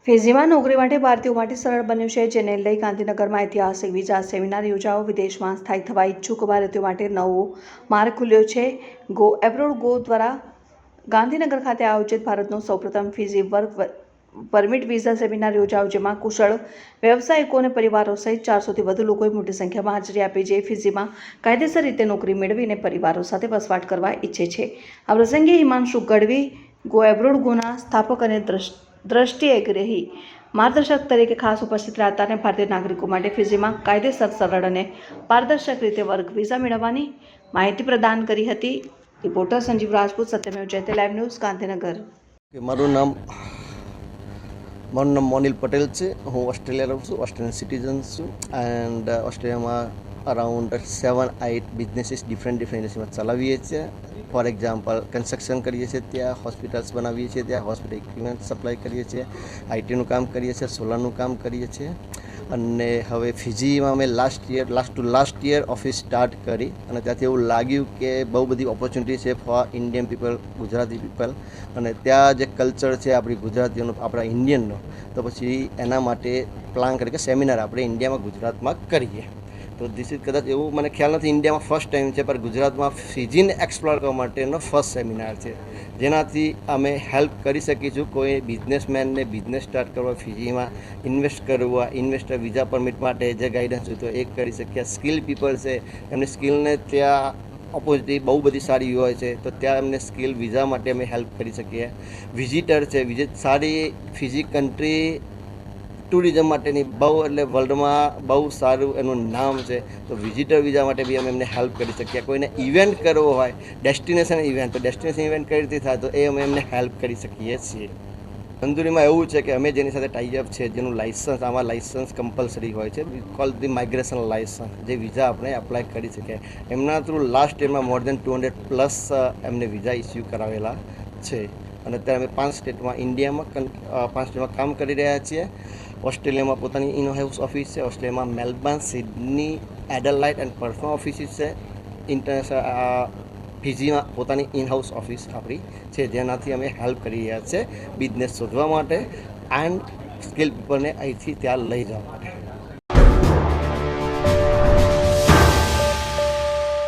ફિઝીમાં નોકરી માટે ભારતીયો માટે સરળ બન્યું છે, જેને લઈ ગાંધીનગરમાં ઐતિહાસિક વિઝા સેમિનાર યોજાયો. વિદેશમાં સ્થાયી થવા ઈચ્છુક ભારતીયો માટે નવો માર્ગ ખુલ્યો છે. ગો એબ્રોડ ગો દ્વારા ગાંધીનગર ખાતે આયોજિત ભારતનો સૌપ્રથમ Fiji work permit visa seminar યોજાયો, જેમાં કુશળ વ્યવસાયિકો અને પરિવારો સહિત 400થી વધુ લોકોએ મોટી સંખ્યામાં હાજરી આપી, જે ફિઝીમાં કાયદેસર રીતે નોકરી મેળવીને પરિવારો સાથે વસવાટ કરવા ઈચ્છે છે. આ પ્રસંગે હિમાંશુ ગઢવી, ગો એબ્રોડ ગોના સ્થાપક અને દ્રષ્ટિએગ્રહી માર્ગદર્શક તરીકે ખાસ ઉપસ્થિત રહ્યા હતા અને ભારતીય નાગરિકો માટે ફિઝીમાં કાયદેસર, સરળ અને પારદર્શક રીતે વર્ક વિઝા મેળવવાની માહિતી પ્રદાન કરી હતી. Reporter Sanjeev Rajput, Satyamev Jayate, live news, Gandhinagar. મારું નામ મોનિલ પટેલ છે. હું ઓસ્ટ્રેલિયા રહું છું, ઓસ્ટ્રેલિયન સિટીઝન છું. એન્ડ ઓસ્ટ્રેલિયામાં અરાઉન્ડ 7-8 બિઝનેસીસ ડિફરન્ટ ઇન્ડસ્ટ્રીમાં ચલાવીએ છીએ. ફોર એક્ઝામ્પલ, કન્સ્ટ્રક્શન કરીએ છીએ, ત્યાં હોસ્પિટલ્સ બનાવીએ છીએ, ત્યાં હોસ્પિટલ ઇક્વિપમેન્ટ સપ્લાય કરીએ છીએ, આઈટીનું કામ કરીએ છીએ, સોલારનું કામ કરીએ છીએ. અને હવે ફિજીમાં અમે લાસ્ટ યર ઓફિસ સ્ટાર્ટ કરી અને ત્યાંથી એવું લાગ્યું કે બહુ બધી ઓપોર્ચ્યુનિટી છે four Indian people, Gujarati people. અને ત્યાં જે કલ્ચર છે આપણી ગુજરાતીઓનો, આપણા ઇન્ડિયનનો, તો પછી એના માટે પ્લાન કરી કે સેમિનાર આપણે ઇન્ડિયામાં, ગુજરાતમાં કરીએ. તો ધીસ ઇઝ કદાચ એવું મને ખ્યાલ નથી ઇન્ડિયામાં ફર્સ્ટ ટાઈમ છે, પણ ગુજરાતમાં ફિજીને એક્સપ્લોર કરવા માટેનો ફર્સ્ટ સેમિનાર છે, જેનાથી અમે હેલ્પ કરી શકીશું કોઈ બિઝનેસમેનને બિઝનેસ સ્ટાર્ટ કરવા, ફિજીમાં ઇન્વેસ્ટ કરવા, ઇન્વેસ્ટર વિઝા પરમિટ માટે જે ગાઈડન્સ હોય તો એ કરી શકીએ. સ્કિલ પીપલ છે, એમની સ્કિલને ત્યાં ઓપોર્ચ્યુનિટી બહુ બધી સારી હોય છે, તો ત્યાં એમને સ્કિલ વિઝા માટે અમે હેલ્પ કરી શકીએ. વિઝિટર છે, વિઝિટ સારી ફિજી કન્ટ્રી ટુરિઝમ માટેની બહુ, એટલે વર્લ્ડમાં બહુ સારું એનું નામ છે, તો વિઝિટર વિઝા માટે બી અમે એમને હેલ્પ કરી શકીએ. કોઈને ઇવેન્ટ કરવો હોય, ડેસ્ટિનેશન ઇવેન્ટ, તો ડેસ્ટિનેશન ઇવેન્ટ કઈ રીતે થાય તો એ અમે એમને હેલ્પ કરી શકીએ છીએ. તંદુરીમાં એવું છે કે અમે જેની સાથે ટાઈઅપ છે, જેનું લાઇસન્સ, આમાં લાઇસન્સ કમ્પલસરી હોય છે, કોલ ધી માઇગ્રેશન લાઇસન્સ, જે વિઝા આપણે એપ્લાય કરી શકીએ. એમના થ્રુ લાસ્ટ યરમાં મોર દેન 200+ એમને વિઝા ઇસ્યુ કરાવેલા છે. અને અત્યારે અમે 5 સ્ટેટમાં, ઇન્ડિયામાં 5 સ્ટેટમાં કામ કરી રહ્યા છીએ. ઓસ્ટ્રેલિયામાં પોતાની ઇન હાઉસ ઓફિસ છે, ઓસ્ટ્રેલિયામાં Melbourne, Sydney, Adelaide and Perth offices છે. ઇન્ટરનેશનલ ફિજીમાં પોતાની ઇન હાઉસ ઓફિસ આપણી છે, જેનાથી અમે હેલ્પ કરી રહ્યા છીએ બિઝનેસ શોધવા માટે એન્ડ સ્કિલ પીપલને અહીંથી ત્યાં લઈ જવા માટે.